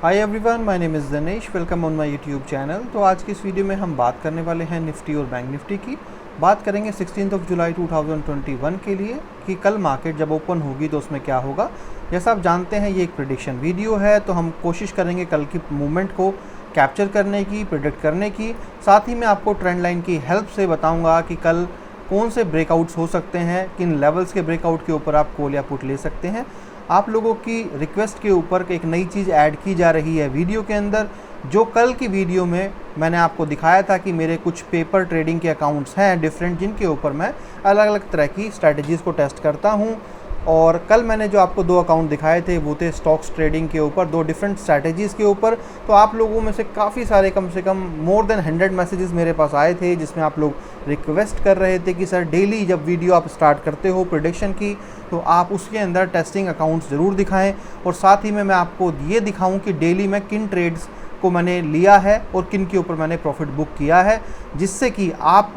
Hi everyone, my name is Dinesh. Welcome on my YouTube channel. तो आज की इस वीडियो में हम बात करने वाले हैं निफ्टी और बैंक निफ्टी की। बात करेंगे 16 जुलाई 2021 के लिए कि कल मार्केट जब ओपन होगी तो उसमें क्या होगा। जैसा आप जानते हैं ये एक प्रेडिक्शन वीडियो है, तो हम कोशिश करेंगे कल की मूवमेंट को कैप्चर करने की, प्रेडिक्ट करने की। साथ ही मैं आपको ट्रेंड लाइन की हेल्प से बताऊँगा कि कल कौन से ब्रेकआउट्स हो सकते हैं, किन लेवल्स के ब्रेकआउट के ऊपर आप कॉल या पुट ले सकते हैं। आप लोगों की रिक्वेस्ट के ऊपर एक नई चीज़ ऐड की जा रही है वीडियो के अंदर। जो कल की वीडियो में मैंने आपको दिखाया था कि मेरे कुछ पेपर ट्रेडिंग के अकाउंट्स हैं डिफरेंट, जिनके ऊपर मैं अलग अलग तरह की स्ट्रैटेजीज़ को टेस्ट करता हूं। और कल मैंने जो आपको 2 अकाउंट दिखाए थे वो थे स्टॉक्स ट्रेडिंग के ऊपर, 2 डिफरेंट स्ट्रैटेजीज़ के ऊपर। तो आप लोगों में से काफ़ी सारे, कम से कम मोर देन 100 मैसेजेस मेरे पास आए थे, जिसमें आप लोग रिक्वेस्ट कर रहे थे कि सर डेली जब वीडियो आप स्टार्ट करते हो प्रेडिक्शन की तो आप उसके अंदर टेस्टिंग अकाउंट्स ज़रूर दिखाएं। और साथ ही में मैं आपको ये दिखाऊं कि डेली मैं किन ट्रेड्स को मैंने लिया है और किन के ऊपर मैंने प्रॉफिट बुक किया है, जिससे कि आप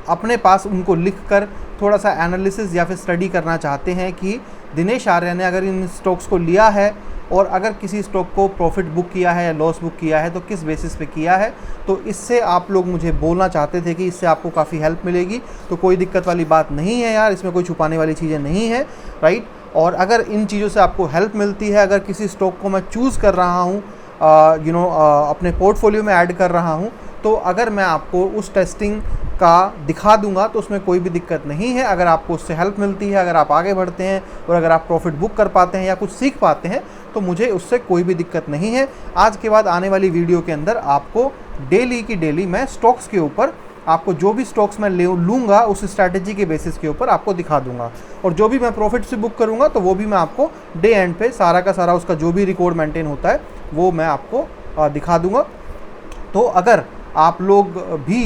अपने पास उनको लिख कर थोड़ा सा एनालिसिस या फिर स्टडी करना चाहते हैं कि दिनेश आर्य ने अगर इन स्टॉक्स को लिया है और अगर किसी स्टॉक को प्रॉफिट बुक किया है या लॉस बुक किया है तो किस बेसिस पे किया है। तो इससे आप लोग मुझे बोलना चाहते थे कि इससे आपको काफ़ी हेल्प मिलेगी। तो कोई दिक्कत वाली बात नहीं है यार, इसमें कोई छुपाने वाली चीज़ें नहीं है, राइट। और अगर इन चीज़ों से आपको हेल्प मिलती है, अगर किसी स्टॉक को मैं चूज़ कर रहा हूँ, अपने पोर्टफोलियो में ऐड कर रहा हूँ, तो अगर मैं आपको उस टेस्टिंग का दिखा दूंगा तो उसमें कोई भी दिक्कत नहीं है। अगर आपको उससे हेल्प मिलती है, अगर आप आगे बढ़ते हैं और अगर आप प्रॉफिट बुक कर पाते हैं या कुछ सीख पाते हैं तो मुझे उससे कोई भी दिक्कत नहीं है। आज के बाद आने वाली वीडियो के अंदर आपको डेली की डेली मैं स्टॉक्स के ऊपर आपको जो भी स्टॉक्स मैं लूँगा उस स्ट्रैटेजी के बेसिस के ऊपर आपको दिखा दूंगा। और जो भी मैं प्रॉफिट से बुक करूँगा तो वो भी मैं आपको डे एंड पे सारा का सारा उसका जो भी रिकॉर्ड मेंटेन होता है वो मैं आपको दिखा दूंगा। तो अगर आप लोग भी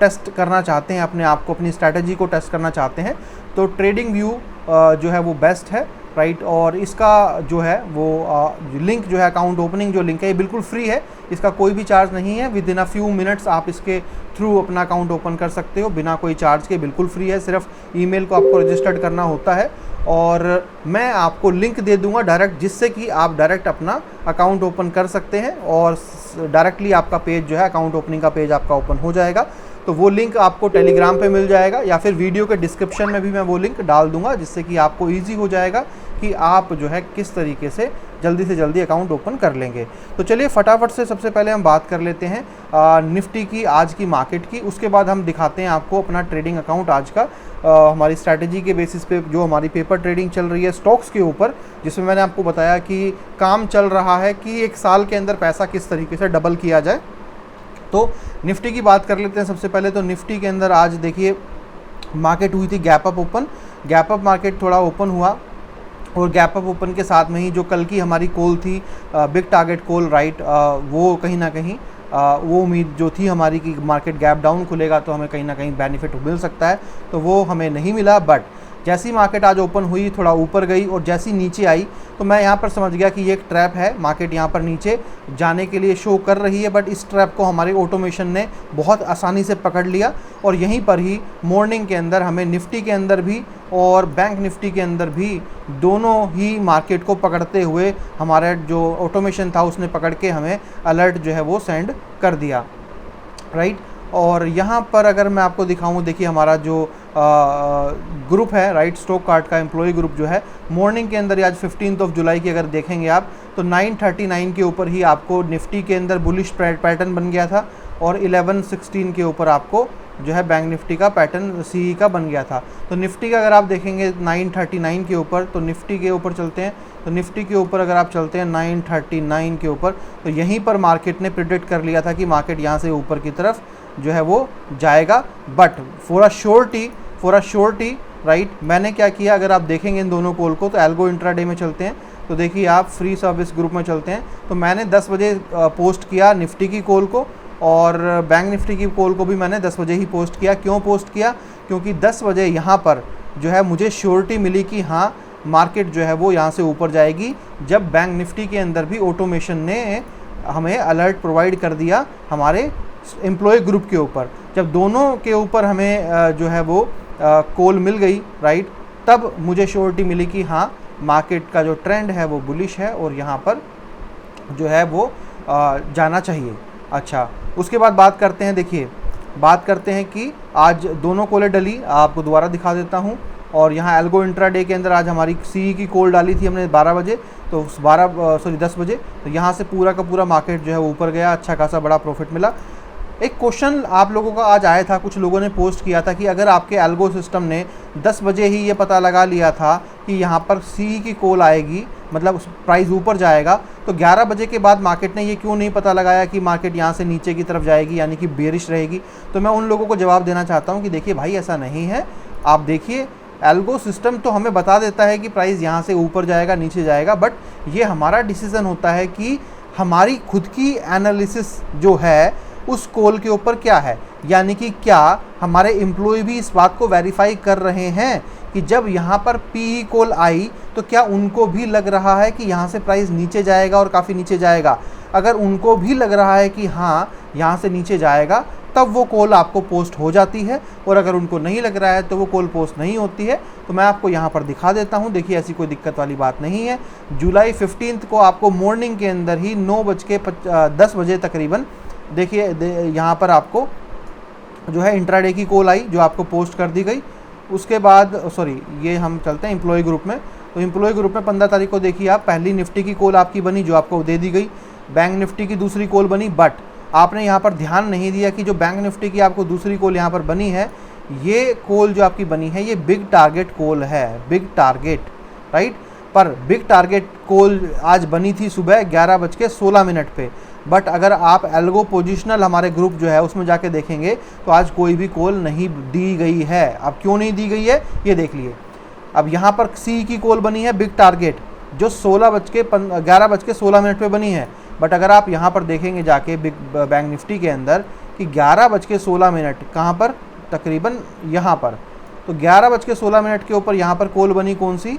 टेस्ट करना चाहते हैं अपने आप को, अपनी स्ट्रैटेजी को टेस्ट करना चाहते हैं, तो ट्रेडिंग व्यू जो है वो बेस्ट है, राइट। और इसका जो है वो लिंक जो है, अकाउंट ओपनिंग जो लिंक है, ये बिल्कुल फ्री है, इसका कोई भी चार्ज नहीं है। With in a few minutes आप इसके थ्रू अपना अकाउंट ओपन कर सकते हो बिना कोई चार्ज के, बिल्कुल फ्री है। सिर्फ ईमेल को आपको रजिस्टर्ड करना होता है और मैं आपको लिंक दे दूंगा डायरेक्ट, जिससे कि आप डायरेक्ट अपना अकाउंट ओपन कर सकते हैं और डायरेक्टली आपका पेज जो है, अकाउंट ओपनिंग का पेज आपका ओपन हो जाएगा। तो वो लिंक आपको टेलीग्राम पे मिल जाएगा या फिर वीडियो के डिस्क्रिप्शन में भी मैं वो लिंक डाल दूंगा, जिससे कि आपको ईजी हो जाएगा कि आप जो है किस तरीके से जल्दी अकाउंट ओपन कर लेंगे। तो चलिए फटाफट से सबसे पहले हम बात कर लेते हैं निफ्टी की, आज की मार्केट की। उसके बाद हम दिखाते हैं आपको अपना ट्रेडिंग अकाउंट आज का, हमारी स्ट्रैटेजी के बेसिस पे जो हमारी पेपर ट्रेडिंग चल रही है स्टॉक्स के ऊपर, जिसमें मैंने आपको बताया कि काम चल रहा है कि एक साल के अंदर पैसा किस तरीके से डबल किया जाए। तो निफ्टी की बात कर लेते हैं सबसे पहले। तो निफ्टी के अंदर आज देखिए मार्केट हुई थी gap up open. Gap up market थोड़ा ओपन हुआ और गैप अप ओपन के साथ में ही जो कल की हमारी कॉल थी, बिग टारगेट कॉल, राइट, वो कहीं ना कहीं वो उम्मीद जो थी हमारी कि मार्केट गैप डाउन खुलेगा तो हमें कहीं ना कहीं बेनिफिट मिल सकता है, तो वो हमें नहीं मिला। बट जैसी मार्केट आज ओपन हुई थोड़ा ऊपर गई और जैसी नीचे आई तो मैं यहाँ पर समझ गया कि ये एक ट्रैप है, मार्केट यहाँ पर नीचे जाने के लिए शो कर रही है। बट इस ट्रैप को हमारे ऑटोमेशन ने बहुत आसानी से पकड़ लिया और यहीं पर ही मॉर्निंग के अंदर हमें निफ्टी के अंदर भी और बैंक निफ्टी के अंदर भी दोनों ही मार्केट को पकड़ते हुए हमारा जो ऑटोमेशन था उसने पकड़ के हमें अलर्ट जो है वो सेंड कर दिया, राइट। और यहाँ पर अगर मैं आपको दिखाऊँ, देखिए हमारा जो ग्रुप है, राइट, स्टॉक कार्ड का एम्प्लॉय ग्रुप जो है, मॉर्निंग के अंदर आज 15 जुलाई की अगर देखेंगे आप तो 939 के ऊपर ही आपको निफ्टी के अंदर बुलिश पैटर्न बन गया था और 1116 के ऊपर आपको जो है बैंक निफ्टी का पैटर्न सीई का बन गया था। तो निफ्टी का अगर आप देखेंगे 939 के ऊपर, तो निफ्टी के ऊपर चलते हैं, तो निफ्टी के ऊपर अगर आप चलते हैं 939 के ऊपर, तो यहीं पर मार्केट ने प्रिडिक्ट कर लिया था कि मार्केट यहाँ से ऊपर की तरफ जो है वो जाएगा। But for a surety, right, मैंने क्या किया, अगर आप देखेंगे इन दोनों कॉल को, तो एल्गो इंट्राडे में चलते हैं, तो देखिए आप फ्री सर्विस ग्रुप में चलते हैं, तो मैंने 10 बजे पोस्ट किया निफ्टी की कॉल को और बैंक निफ्टी की कॉल को भी मैंने 10 बजे ही पोस्ट किया। क्यों पोस्ट किया? क्योंकि 10 बजे यहाँ पर जो है मुझे श्योरिटी मिली कि हाँ मार्केट जो है वो यहाँ से ऊपर जाएगी, जब बैंक निफ्टी के अंदर भी ऑटोमेशन ने हमें अलर्ट प्रोवाइड कर दिया हमारे एम्प्लॉय ग्रुप के ऊपर। जब दोनों के ऊपर हमें जो है वो कॉल मिल गई, राइट, तब मुझे श्योरिटी मिली कि हाँ मार्केट का जो ट्रेंड है वो बुलिश है और यहाँ पर जो है वो जाना चाहिए। अच्छा, उसके बाद बात करते हैं, देखिए बात करते हैं कि आज दोनों कॉलें डली, आपको दोबारा दिखा देता हूँ। और यहाँ एल्गो इंट्राडे के अंदर आज हमारी सी की कॉल डाली थी हमने 12 बजे, तो 10 बजे, तो यहाँ से पूरा का पूरा मार्केट जो है ऊपर गया, अच्छा खासा बड़ा प्रॉफिट मिला। एक क्वेश्चन आप लोगों का आज आया था, कुछ लोगों ने पोस्ट किया था कि अगर आपके एल्गो सिस्टम ने 10 बजे ही ये पता लगा लिया था कि यहाँ पर सी की कॉल आएगी, मतलब प्राइस ऊपर जाएगा, तो 11 बजे के बाद मार्केट ने ये क्यों नहीं पता लगाया कि मार्केट यहाँ से नीचे की तरफ जाएगी, यानी कि बेरिश रहेगी। तो मैं उन लोगों को जवाब देना चाहता हूँ कि देखिए भाई, ऐसा नहीं है। आप देखिए, एल्गो सिस्टम तो हमें बता देता है कि प्राइस यहाँ से ऊपर जाएगा, नीचे जाएगा, बट ये हमारा डिसीज़न होता है कि हमारी खुद की एनालिसिस जो है उस कॉल के ऊपर क्या है, यानी कि क्या हमारे एम्प्लॉय भी इस बात को वेरीफाई कर रहे हैं कि जब यहाँ पर पी कॉल आई तो क्या उनको भी लग रहा है कि यहाँ से प्राइस नीचे जाएगा और काफ़ी नीचे जाएगा। अगर उनको भी लग रहा है कि हाँ यहाँ से नीचे जाएगा, तब वो कॉल आपको पोस्ट हो जाती है, और अगर उनको नहीं लग रहा है तो वो कॉल पोस्ट नहीं होती है। तो मैं आपको यहाँ पर दिखा देता हूँ, देखिए ऐसी कोई दिक्कत वाली बात नहीं है। जुलाई 15 को आपको मॉर्निंग के अंदर ही 9:10 बजे तकरीबन, देखिए यहाँ पर आपको जो है इंट्राडे की कॉल आई, जो आपको पोस्ट कर दी गई। उसके बाद सॉरी, ये हम चलते हैं एम्प्लॉय ग्रुप में। तो एम्प्लॉय ग्रुप में 15 तारीख को देखिए आप, पहली निफ्टी की कॉल आपकी बनी, जो आपको दे दी गई। बैंक निफ्टी की दूसरी कॉल बनी, बट आपने यहाँ पर ध्यान नहीं दिया कि जो बैंक निफ्टी की आपको दूसरी कॉल यहाँ पर बनी है, ये कॉल जो आपकी बनी है ये बिग टारगेट कॉल है, बिग टारगेट, राइट। पर बिग टारगेट कॉल आज बनी थी सुबह 11:16 पे, बट अगर आप एल्गो पोजिशनल हमारे ग्रुप जो है उसमें जाके देखेंगे तो आज कोई भी कॉल नहीं दी गई है। अब क्यों नहीं दी गई है ये देख लिए। अब यहाँ पर सी की कॉल बनी है बिग टारगेट, जो 11:16 पे बनी है, बट अगर आप यहाँ पर देखेंगे जाके बिग बैंक निफ्टी के अंदर कि 11:16 कहाँ पर, तकरीबन यहाँ पर, तो 11:16 के ऊपर यहाँ पर कॉल बनी कौन सी,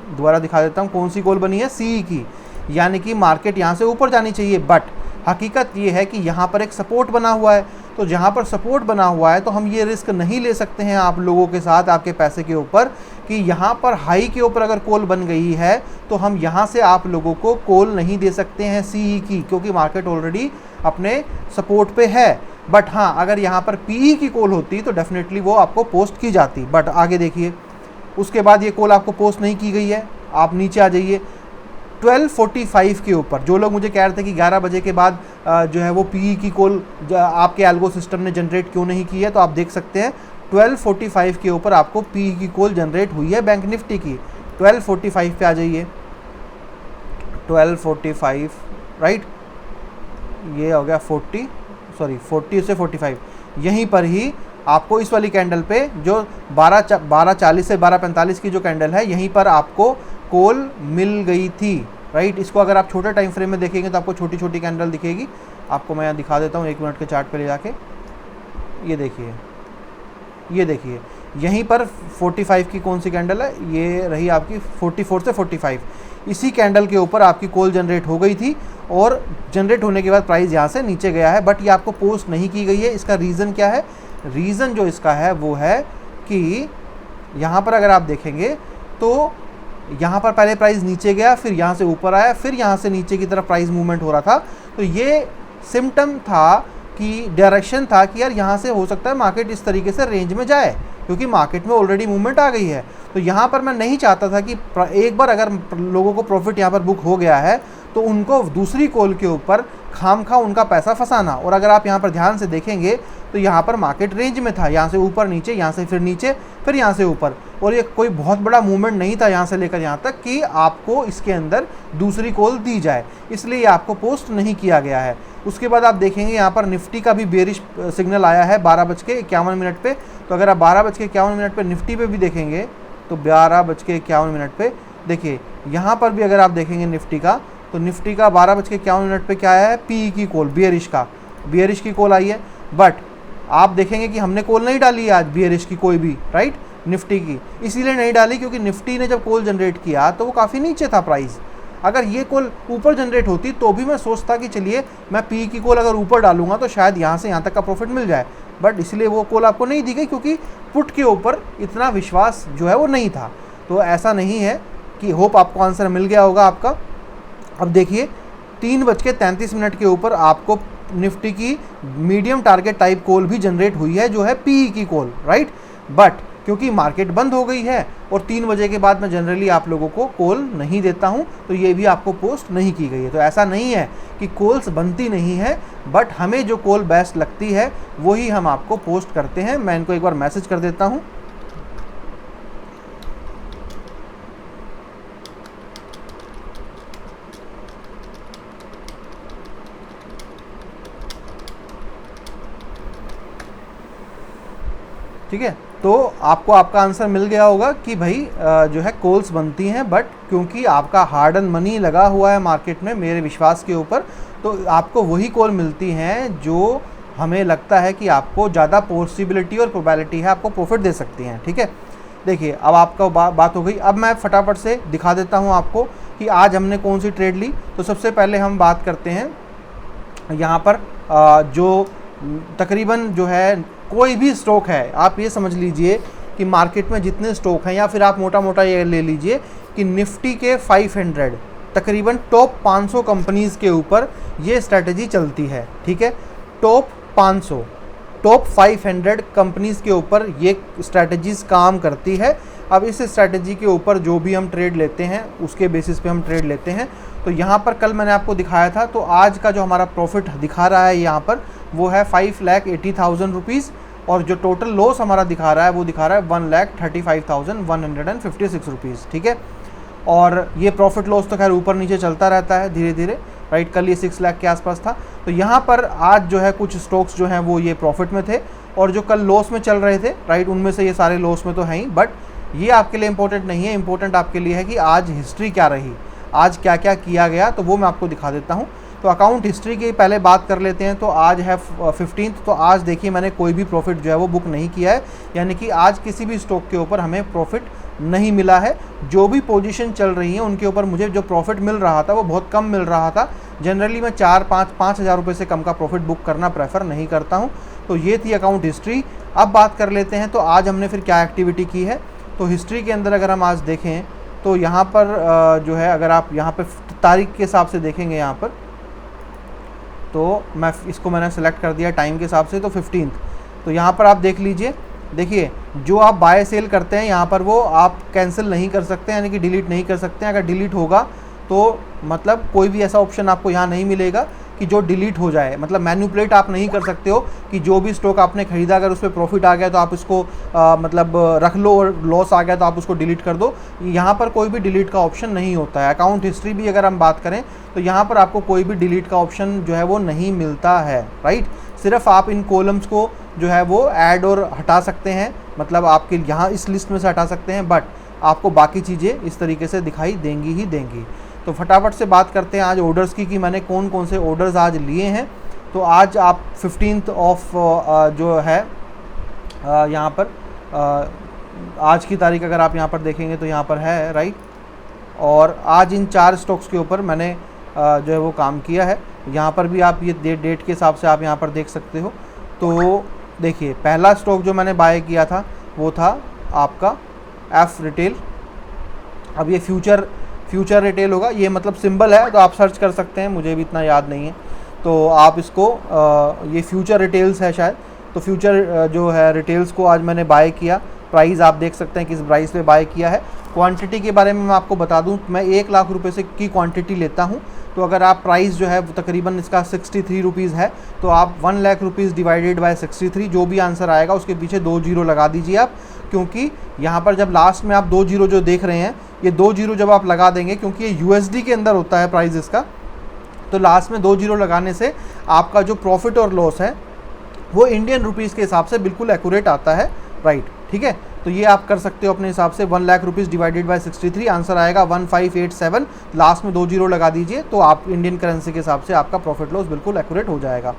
दोबारा दिखा देता हूँ, कौन सी कॉल बनी है, सी की, यानी कि मार्केट यहाँ से ऊपर जानी चाहिए। बट हकीकत ये है कि यहाँ पर एक सपोर्ट बना हुआ है, तो जहाँ पर सपोर्ट बना हुआ है तो हम ये रिस्क नहीं ले सकते हैं आप लोगों के साथ, आपके पैसे के ऊपर, कि यहाँ पर हाई के ऊपर अगर कॉल बन गई है तो हम यहाँ से आप लोगों को कॉल नहीं दे सकते हैं सी की, क्योंकि मार्केट ऑलरेडी अपने सपोर्ट पे है। बट हाँ, अगर यहाँ पर पी की कॉल होती तो डेफिनेटली वो आपको पोस्ट की जाती। बट आगे देखिए, उसके बाद ये कॉल आपको पोस्ट नहीं की गई है। आप नीचे आ जाइए 12:45 के ऊपर, जो लोग मुझे कह रहे थे कि 11 बजे के बाद जो है वो पी की कॉल आपके एल्गो सिस्टम ने जनरेट क्यों नहीं की है, तो आप देख सकते हैं 12:45 के ऊपर आपको पी की कॉल जनरेट हुई है बैंक निफ्टी की। 12:45 पे आ जाइए, 12:45, राइट, ये हो गया 40 से 45, यहीं पर ही आपको इस वाली कैंडल पे जो 12:40 से 12:45 की जो कैंडल है, यहीं पर आपको कॉल मिल गई थी, राइट। इसको अगर आप छोटे टाइम फ्रेम में देखेंगे तो आपको छोटी छोटी कैंडल दिखेगी। आपको मैं यहाँ दिखा देता हूँ 1 मिनट के चार्ट पे ले जाके, ये देखिए, ये देखिए, यहीं पर 45 की कौन सी कैंडल है, ये रही आपकी 44 से 45, इसी कैंडल के ऊपर आपकी कॉल जनरेट हो गई थी, और जनरेट होने के बाद प्राइस यहाँ से नीचे गया है, बट ये आपको पोस्ट नहीं की गई है। इसका रीज़न क्या है, रीज़न जो इसका है वो है कि यहाँ पर अगर आप देखेंगे तो यहाँ पर पहले प्राइस नीचे गया, फिर यहाँ से ऊपर आया, फिर यहाँ से नीचे की तरफ प्राइस मूवमेंट हो रहा था, तो ये सिम्टम था कि डायरेक्शन था कि यार यहाँ से हो सकता है मार्केट इस तरीके से रेंज में जाए, क्योंकि मार्केट में ऑलरेडी मूवमेंट आ गई है। तो यहाँ पर मैं नहीं चाहता था कि एक बार अगर लोगों को प्रॉफिट यहाँ पर बुक हो गया है तो उनको दूसरी कॉल के ऊपर खामखा उनका पैसा फंसाना। और अगर आप यहाँ पर ध्यान से देखेंगे तो यहाँ पर मार्केट रेंज में था, यहाँ से ऊपर नीचे, यहाँ से फिर नीचे, फिर यहाँ से ऊपर, और ये कोई बहुत बड़ा मूवमेंट नहीं था यहाँ से लेकर यहाँ तक कि आपको इसके अंदर दूसरी कॉल दी जाए, इसलिए आपको पोस्ट नहीं किया गया है। उसके बाद आप देखेंगे यहाँ पर निफ्टी का भी बेरिश सिग्नल आया है 12:51 पे। तो अगर आप 12:51 पे निफ्टी पे भी देखेंगे तो 12:51 पे देखिए, यहाँ पर भी अगर आप देखेंगे निफ्टी का, तो निफ्टी का 12:51 पे क्या आया है, पी की कॉल, बियरिश की कॉल आई है। बट आप देखेंगे कि हमने कॉल नहीं डाली है आज बियरिश की कोई भी, राइट, निफ्टी की, इसीलिए नहीं डाली क्योंकि निफ्टी ने जब कॉल जनरेट किया तो वो काफ़ी नीचे था प्राइस। अगर ये कॉल ऊपर जनरेट होती तो भी मैं सोचता कि चलिए मैं पी की कॉल अगर ऊपर डालूंगा तो शायद यहाँ से यहाँ तक का प्रॉफिट मिल जाए, बट इसलिए वो कॉल आपको नहीं दी गई क्योंकि पुट के ऊपर इतना विश्वास जो है वो नहीं था। तो ऐसा नहीं है कि, होप आपको आंसर मिल गया होगा आपका। अब देखिए 3:33 के ऊपर आपको निफ्टी की मीडियम टारगेट टाइप कॉल भी जनरेट हुई है, जो है पीई की कॉल, राइट। बट क्योंकि मार्केट बंद हो गई है और 3 बजे के बाद मैं जनरली आप लोगों को कॉल नहीं देता हूं, तो ये भी आपको पोस्ट नहीं की गई है। तो ऐसा नहीं है कि कॉल्स बनती नहीं है, बट हमें जो कॉल बेस्ट लगती है वही हम आपको पोस्ट करते हैं। मैं इनको एक बार मैसेज कर देता हूं। ठीक है, तो आपको आपका आंसर मिल गया होगा कि भाई जो है कॉल्स बनती हैं, बट क्योंकि आपका हार्ड एंड मनी लगा हुआ है मार्केट में मेरे विश्वास के ऊपर, तो आपको वही कॉल मिलती हैं जो हमें लगता है कि आपको ज़्यादा पॉसिबिलिटी और प्रोबेबिलिटी है, आपको प्रॉफिट दे सकती हैं। ठीक है, देखिए अब आपका बात हो गई। अब मैं फटाफट से दिखा देता हूँ आपको कि आज हमने कौन सी ट्रेड ली। तो सबसे पहले हम बात करते हैं यहाँ पर जो तकरीबन जो है कोई भी स्टॉक है, आप ये समझ लीजिए कि मार्केट में जितने स्टॉक हैं, या फिर आप मोटा मोटा ये ले लीजिए कि निफ्टी के 500 तकरीबन टॉप 500 कंपनीज़ के ऊपर ये स्ट्रैटेजी चलती है। ठीक है, टॉप 500 टॉप 500 कंपनीज़ के ऊपर ये स्ट्रैटेजीज़ काम करती है। अब इस स्ट्रैटेजी के ऊपर जो भी हम ट्रेड लेते हैं उसके बेसिस पे हम ट्रेड लेते हैं। तो यहाँ पर कल मैंने आपको दिखाया था, तो आज का जो हमारा प्रॉफिट दिखा रहा है यहाँ पर वो है 5,80,000 रुपीज़, और जो टोटल लॉस हमारा दिखा रहा है वो दिखा रहा है 1,35,156 रुपीज़। ठीक है, और ये प्रॉफिट लॉस तो खैर ऊपर नीचे चलता रहता है धीरे धीरे, राइट। कल ये 6 लाख के आसपास था। तो यहाँ पर आज जो है कुछ स्टॉक्स जो हैं वो ये प्रॉफिट में थे, और जो कल लॉस में चल रहे थे, राइट, उनमें से ये सारे लॉस में तो हैं ही। बट ये आपके लिए इंपॉर्टेंट नहीं है, इंपॉर्टेंट आपके लिए है कि आज हिस्ट्री क्या रही, आज क्या क्या किया गया, तो वो मैं आपको दिखा देता हूँ। तो अकाउंट हिस्ट्री की पहले बात कर लेते हैं। तो आज है 15। तो आज देखिए मैंने कोई भी प्रॉफिट जो है वो बुक नहीं किया है, यानी कि आज किसी भी स्टॉक के ऊपर हमें प्रॉफिट नहीं मिला है। जो भी पोजीशन चल रही है उनके ऊपर मुझे जो प्रॉफिट मिल रहा था वो बहुत कम मिल रहा था। जनरली मैं 4-5 हज़ार रुपये से कम का प्रॉफिट बुक करना प्रेफर नहीं करता हूँ। तो ये थी अकाउंट हिस्ट्री। अब बात कर लेते हैं तो आज हमने फिर क्या एक्टिविटी की है। तो हिस्ट्री के अंदर अगर हम आज देखें तो यहाँ पर जो है, अगर आप यहाँ पर तारीख के हिसाब से देखेंगे यहाँ पर, तो मैंने सेलेक्ट कर दिया टाइम के हिसाब से, तो 15। तो यहाँ पर आप देख लीजिए, देखिए जो आप बाय सेल करते हैं यहाँ पर वो आप कैंसिल नहीं कर सकते, यानी कि डिलीट नहीं कर सकते हैं। अगर डिलीट होगा तो मतलब कोई भी ऐसा ऑप्शन आपको यहाँ नहीं मिलेगा कि जो डिलीट हो जाए, मतलब मैनिपुलेट आप नहीं कर सकते हो कि जो भी स्टॉक आपने ख़रीदा अगर उस पर प्रॉफिट आ गया तो आप इसको मतलब रख लो, और लॉस आ गया तो आप उसको डिलीट कर दो। यहाँ पर कोई भी डिलीट का ऑप्शन नहीं होता है। अकाउंट हिस्ट्री भी अगर हम बात करें तो यहाँ पर आपको कोई भी डिलीट का ऑप्शन जो है वो नहीं मिलता है, राइट। सिर्फ आप इन कॉलम्स को जो है वो ऐड और हटा सकते हैं, मतलब आपके यहाँ इस लिस्ट में से हटा सकते हैं, बट आपको बाकी चीज़ें इस तरीके से दिखाई देंगी ही देंगी। तो फटाफट से बात करते हैं आज ऑर्डर्स की कि मैंने कौन कौन से ऑर्डर्स आज लिए हैं। तो आज आप 15 ऑफ जो है यहाँ पर आज की तारीख अगर आप यहाँ पर देखेंगे तो यहाँ पर है, राइट। और आज इन 4 स्टॉक्स के ऊपर मैंने जो है वो काम किया है। यहाँ पर भी आप ये डेट के हिसाब से आप यहाँ पर देख सकते हो। तो देखिए पहला स्टॉक जो मैंने बाय किया था वो था आपका एफ रिटेल। अब ये फ्यूचर रिटेल होगा, ये मतलब सिंबल है, तो आप सर्च कर सकते हैं, मुझे भी इतना याद नहीं है। तो आप इसको ये फ्यूचर रिटेल्स है शायद। तो फ्यूचर जो है रिटेल्स को आज मैंने बाय किया। प्राइस आप देख सकते हैं किस प्राइस पे बाय किया है। क्वांटिटी के बारे में मैं आपको बता दूं, मैं 1 लाख रुपए से की क्वांटिटी लेता हूं। तो अगर आप प्राइस जो है तकरीबन इसका 63 रुपीज़ है, तो आप 1 लाख रुपीज़ डिवाइडेड बाय 63, जो भी आंसर आएगा उसके पीछे 2 जीरो लगा दीजिए आप, क्योंकि यहाँ पर जब लास्ट में आप 2 जीरो जो देख रहे हैं, ये 2 जीरो जब आप लगा देंगे, क्योंकि ये यूएसडी के अंदर होता है प्राइस इसका, तो लास्ट में 2 जीरो लगाने से आपका जो प्रॉफिट और लॉस है वो इंडियन रुपीज़ के हिसाब से बिल्कुल एक्यूरेट आता है, राइट। ठीक है, तो ये आप कर सकते हो अपने हिसाब से। 1 lakh rupees divided by 63, answer आएगा 1587, लास्ट में 2 जीरो लगा दीजिए, तो आप इंडियन करेंसी के हिसाब से आपका प्रॉफिट लॉस बिल्कुल एक्यूरेट हो जाएगा।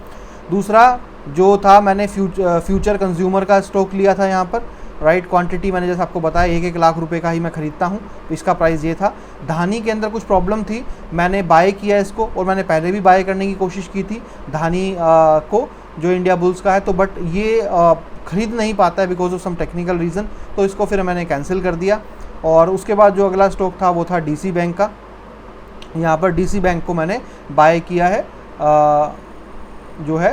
दूसरा जो था, मैंने फ्यूचर कंज्यूमर का स्टॉक लिया था यहाँ पर, राइट। क्वांटिटी मैंने जैसे आपको बताया 1-1 लाख रुपए का ही मैं ख़रीदता हूँ, तो इसका प्राइस ये था। धानी के अंदर कुछ प्रॉब्लम थी, मैंने बाय किया इसको, और मैंने पहले भी बाय करने की कोशिश की थी धानी को, जो इंडिया बुल्स का है, तो बट ये ख़रीद नहीं पाता है because of some technical reason, तो इसको फिर मैंने कैंसिल कर दिया। और उसके बाद जो अगला स्टॉक था वो था डीसी बैंक का। यहाँ पर डीसी बैंक को मैंने बाय किया है जो है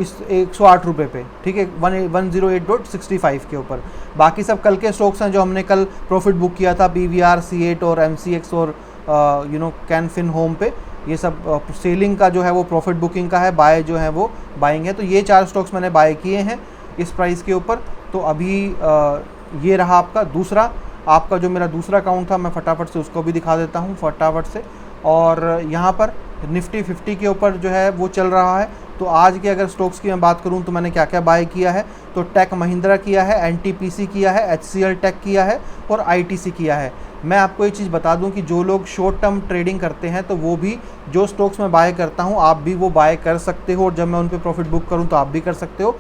इस 108 रुपये पे, ठीक है, 108.65 के ऊपर। बाकी सब कल के स्टॉक्स हैं जो हमने कल प्रॉफिट बुक किया था, PVR, C8 और MCX और कैनफिन होम पे। ये सब सेलिंग का जो है वो प्रॉफिट बुकिंग का है, बाय जो है वो बाइंग है। तो ये 4 स्टॉक्स मैंने बाय किए हैं इस प्राइस के ऊपर। तो अभी ये रहा आपका दूसरा, आपका जो मेरा दूसरा अकाउंट था, मैं फटाफट से उसको भी दिखा देता हूँ फटाफट से। और यहाँ पर निफ्टी 50 के ऊपर जो है वो चल रहा है। तो आज के अगर स्टॉक्स की मैं बात करूं तो मैंने क्या क्या बाय किया है, तो टेक महिंद्रा किया है, NTPC किया है, HCL टेक किया है और ITC किया है। मैं आपको ये चीज़ बता दूं कि जो लोग शॉर्ट टर्म ट्रेडिंग करते हैं तो वो भी जो स्टॉक्स मैं बाय करता हूं आप भी वो बाय कर सकते हो, और जब मैं उन पर प्रॉफिट बुक करूँ तो आप भी कर सकते हो।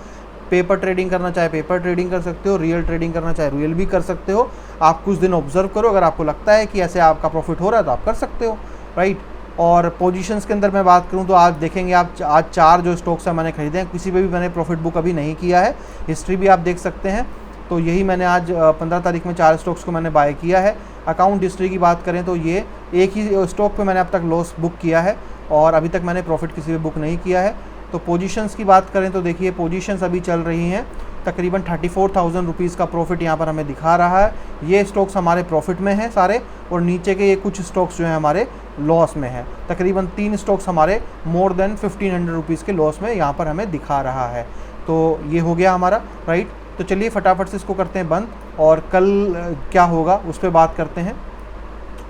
पेपर ट्रेडिंग करना चाहे पेपर ट्रेडिंग कर सकते हो, रियल ट्रेडिंग करना चाहे रियल भी कर सकते हो। आप कुछ दिन ऑब्जर्व करो, अगर आपको लगता है कि ऐसे आपका प्रॉफिट हो रहा है तो आप कर सकते हो, राइट। और पोजीशंस के अंदर मैं बात करूं तो आज देखेंगे आप, आज 4 जो स्टॉक्स हैं मैंने खरीदे हैं, किसी पे भी मैंने प्रॉफिट बुक अभी नहीं किया है, हिस्ट्री भी आप देख सकते हैं। तो यही मैंने आज 15 तारीख में 4 स्टॉक्स को मैंने बाय किया है। अकाउंट हिस्ट्री की बात करें तो ये एक ही स्टॉक पे मैंने अब तक लॉस बुक किया है और अभी तक मैंने प्रॉफिट किसी पे बुक नहीं किया है। तो पोजीशंस की बात करें तो देखिए पोजीशंस अभी चल रही हैं, तकरीबन 34,000 रुपीज़ का प्रॉफिट यहाँ पर हमें दिखा रहा है। ये स्टॉक्स हमारे प्रॉफिट में हैं सारे, और नीचे के ये कुछ स्टॉक्स जो हैं हमारे लॉस में हैं। तकरीबन 3 स्टॉक्स हमारे मोर देन 1500 रुपीज़ के लॉस में यहाँ पर हमें दिखा रहा है। तो ये हो गया हमारा, राइट। तो चलिए फटाफट से इसको करते हैं बंद, और कल क्या होगा उस पर बात करते हैं,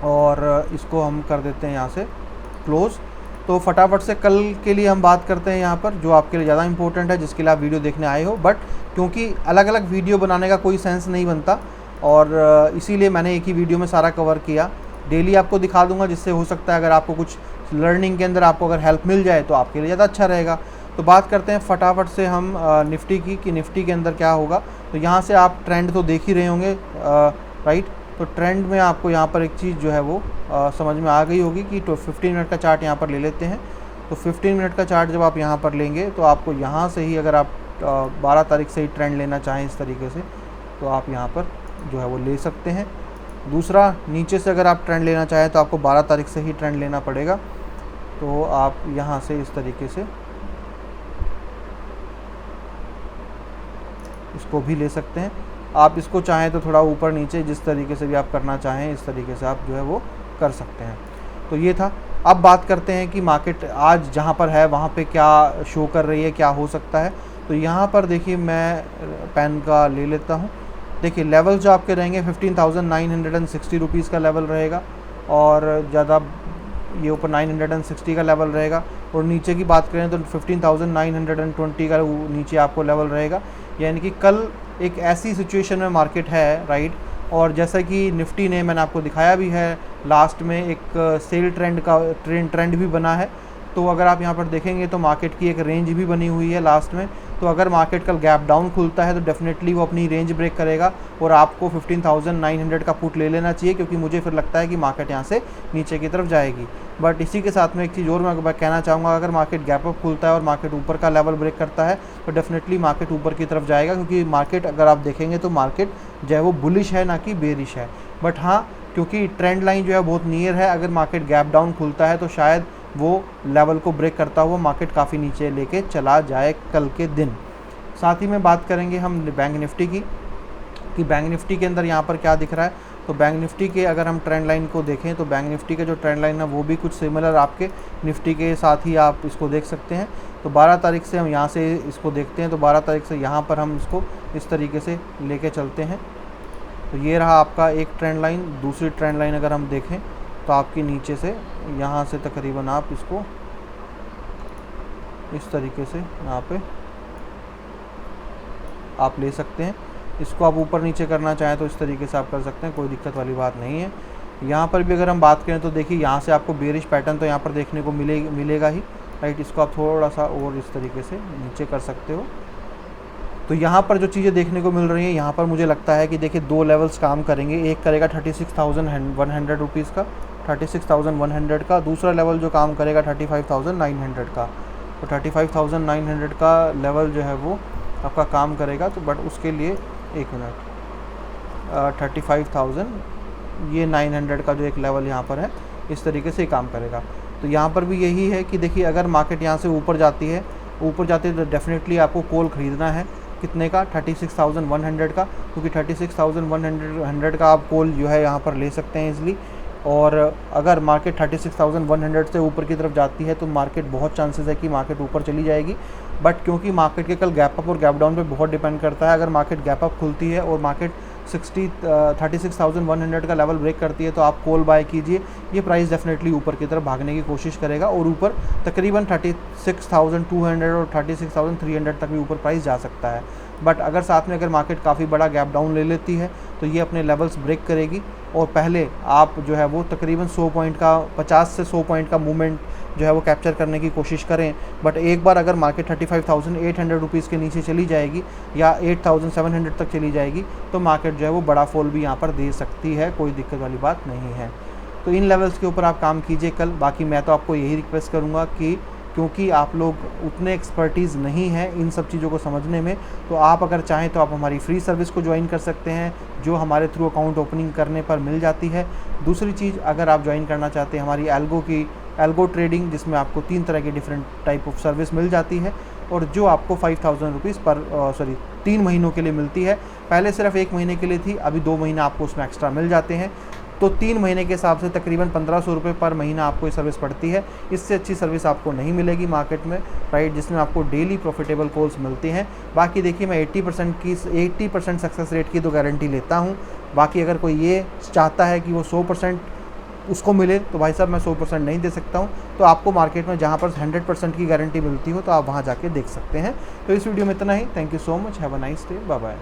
और इसको हम कर देते हैं यहाँ से क्लोज़। तो फटाफट से कल के लिए हम बात करते हैं यहाँ पर, जो आपके लिए ज़्यादा इंपॉर्टेंट है, जिसके लिए आप वीडियो देखने आए हो। बट क्योंकि अलग अलग वीडियो बनाने का कोई सेंस नहीं बनता, और इसीलिए मैंने एक ही वीडियो में सारा कवर किया। डेली आपको दिखा दूंगा, जिससे हो सकता है अगर आपको कुछ लर्निंग के अंदर आपको अगर हेल्प मिल जाए तो आपके लिए ज़्यादा अच्छा रहेगा। तो बात करते हैं फटाफट से हम निफ्टी की, कि निफ्टी के अंदर क्या होगा। तो यहाँ से आप ट्रेंड तो देख ही रहे होंगे, राइट। तो ट्रेंड में आपको यहाँ पर एक चीज़ जो है वो समझ में आ गई होगी कि तो 15 मिनट का चार्ट यहाँ पर ले लेते हैं। तो 15 मिनट का चार्ट जब आप यहाँ पर लेंगे तो आपको यहाँ से ही, अगर आप 12 तारीख से ही ट्रेंड लेना चाहें इस तरीके से, तो आप यहाँ पर जो है वो ले सकते हैं। दूसरा, नीचे से अगर आप ट्रेंड लेना चाहें तो आपको 12 तारीख से ही ट्रेंड लेना पड़ेगा। तो आप यहाँ से इस तरीके से इसको भी ले सकते हैं। आप इसको चाहें तो थोड़ा ऊपर नीचे, जिस तरीके से भी आप करना चाहें इस तरीके से आप जो है वो कर सकते हैं। तो ये था। अब बात करते हैं कि मार्केट आज जहाँ पर है वहाँ पे क्या शो कर रही है, क्या हो सकता है। तो यहाँ पर देखिए, मैं पेन का ले लेता हूँ। देखिए लेवल जो आपके रहेंगे 15,960 रुपीज़ का लेवल रहेगा, और ज़्यादा ये ऊपर 960 का लेवल रहेगा, और नीचे की बात करें तो 15,920 का नीचे आपको लेवल रहेगा। यानी कि कल एक ऐसी सिचुएशन में मार्केट है, राइट। और जैसा कि निफ्टी ने, मैंने आपको दिखाया भी है, लास्ट में एक सेल ट्रेंड का ट्रेंड भी बना है। तो अगर आप यहाँ पर देखेंगे तो मार्केट की एक रेंज भी बनी हुई है लास्ट में। तो अगर मार्केट कल गैप डाउन खुलता है तो डेफिनेटली वो अपनी रेंज ब्रेक करेगा, और आपको 15,900 का पुट ले लेना चाहिए, क्योंकि मुझे फिर लगता है कि मार्केट यहाँ से नीचे की तरफ जाएगी। बट इसी के साथ में एक चीज़ और मैं कहना चाहूँगा, अगर मार्केट गैप अप खुलता है और मार्केट ऊपर का लेवल ब्रेक करता है तो डेफिनेटली मार्केट ऊपर की तरफ जाएगा, क्योंकि मार्केट अगर आप देखेंगे तो मार्केट जो है वो बुलिश है, ना कि बेरिश है। बट हाँ, क्योंकि ट्रेंड लाइन जो है बहुत नियर है, अगर मार्केट गैप डाउन खुलता है तो शायद वो लेवल को ब्रेक करता हुआ मार्केट काफ़ी नीचे लेके चला जाए कल के दिन। साथ ही में बात करेंगे हम बैंक निफ्टी की, कि बैंक निफ्टी के अंदर यहाँ पर क्या दिख रहा है। तो बैंक निफ्टी के अगर हम ट्रेंड लाइन को देखें तो बैंक निफ्टी के जो ट्रेंड लाइन है वो भी कुछ सिमिलर आपके निफ्टी के साथ ही आप इसको देख सकते हैं। तो 12 तारीख से हम यहाँ से इसको देखते हैं, तो 12 तारीख से यहाँ पर हम इसको इस तरीके से लेके चलते हैं। तो ये रहा आपका एक ट्रेंड लाइन। दूसरी ट्रेंड लाइन अगर हम देखें तो आपकी नीचे से यहाँ से तकरीबन आप इसको इस तरीके से यहाँ पे आप ले सकते हैं। इसको आप ऊपर नीचे करना चाहें तो इस तरीके से आप कर सकते हैं, कोई दिक्कत वाली बात नहीं है। यहाँ पर भी अगर हम बात करें तो देखिए यहाँ से आपको बेरिश पैटर्न तो यहाँ पर देखने को मिलेगा ही, राइट। इसको आप थोड़ा सा और इस तरीके से नीचे कर सकते हो। तो यहाँ पर जो चीज़ें देखने को मिल रही हैं, यहाँ पर मुझे लगता है कि देखिए 2 लेवल्स काम करेंगे। एक करेगा 36,100 रुपीज़ का, 36,100 का। दूसरा लेवल जो काम करेगा 35,900 का। तो 35,900 का लेवल जो है वो आपका काम करेगा। तो बट उसके लिए 1 मिनट, 35,000 ये 900 का जो एक लेवल यहाँ पर है, इस तरीके से ही काम करेगा। तो यहाँ पर भी यही है कि देखिए अगर मार्केट यहाँ से ऊपर जाती है तो डेफिनेटली आपको कॉल ख़रीदना है। कितने का? 36,100 का, क्योंकि 36,100 का आप कॉल जो है यहाँ पर ले सकते हैं इजली। और अगर मार्केट 36,100 से ऊपर की तरफ जाती है तो मार्केट बहुत चांसेस है कि मार्केट ऊपर चली जाएगी। बट क्योंकि मार्केट के कल गैप अप और गैप डाउन पे बहुत डिपेंड करता है, अगर मार्केट गैप अप खुलती है और मार्केट 36,100 का लेवल ब्रेक करती है तो आप कॉल बाय कीजिए। ये प्राइस डेफिनेटली ऊपर की तरफ भागने की कोशिश करेगा और ऊपर तकरीबन 36,200 और 36,300 तक भी ऊपर प्राइस जा सकता है। बट अगर साथ में अगर मार्केट काफ़ी बड़ा गैप डाउन ले लेती है तो ये अपने लेवल्स ब्रेक करेगी और पहले आप जो है वो तकरीबन 100 पॉइंट का 50 से 100 पॉइंट का मूवमेंट जो है वो कैप्चर करने की कोशिश करें। बट एक बार अगर मार्केट 35,800 रुपीज़ के नीचे चली जाएगी या 8,700 तक चली जाएगी तो मार्केट जो है वो बड़ा फॉल भी यहाँ पर दे सकती है, कोई दिक्कत वाली बात नहीं है। तो इन लेवल्स के ऊपर आप काम कीजिए कल। बाकी मैं तो आपको यही रिक्वेस्ट करूँगा कि क्योंकि आप लोग उतने एक्सपर्टीज़ नहीं हैं इन सब चीज़ों को समझने में, तो आप अगर चाहें तो आप हमारी फ्री सर्विस को ज्वाइन कर सकते हैं जो हमारे थ्रू अकाउंट ओपनिंग करने पर मिल जाती है। दूसरी चीज़, अगर आप ज्वाइन करना चाहते हैं हमारी एल्गो ट्रेडिंग, जिसमें आपको 3 तरह की डिफरेंट टाइप ऑफ सर्विस मिल जाती है और जो आपको 5,000 रुपीज़ पर 3 महीनों के लिए मिलती है। पहले सिर्फ 1 महीने के लिए थी, अभी 2 महीने आपको उसमें एक्स्ट्रा मिल जाते हैं। तो 3 महीने के हिसाब से तकरीबन 1,500 रुपये पर महीना आपको ये सर्विस पड़ती है। इससे अच्छी सर्विस आपको नहीं मिलेगी मार्केट में, राइट, जिसमें आपको डेली प्रॉफिटेबल कॉल्स मिलती हैं। बाकी देखिए मैं 80% सक्सेस रेट की तो गारंटी लेता हूँ। बाकी अगर कोई ये चाहता है कि वो 100% उसको मिले तो भाई साहब मैं 100% नहीं दे सकता हूँ। तो आपको मार्केट में जहाँ पर 100% की गारंटी मिलती हो तो आप वहाँ जाके देख सकते हैं। तो इस वीडियो में इतना ही। Thank you so much. Have a nice day. Bye bye.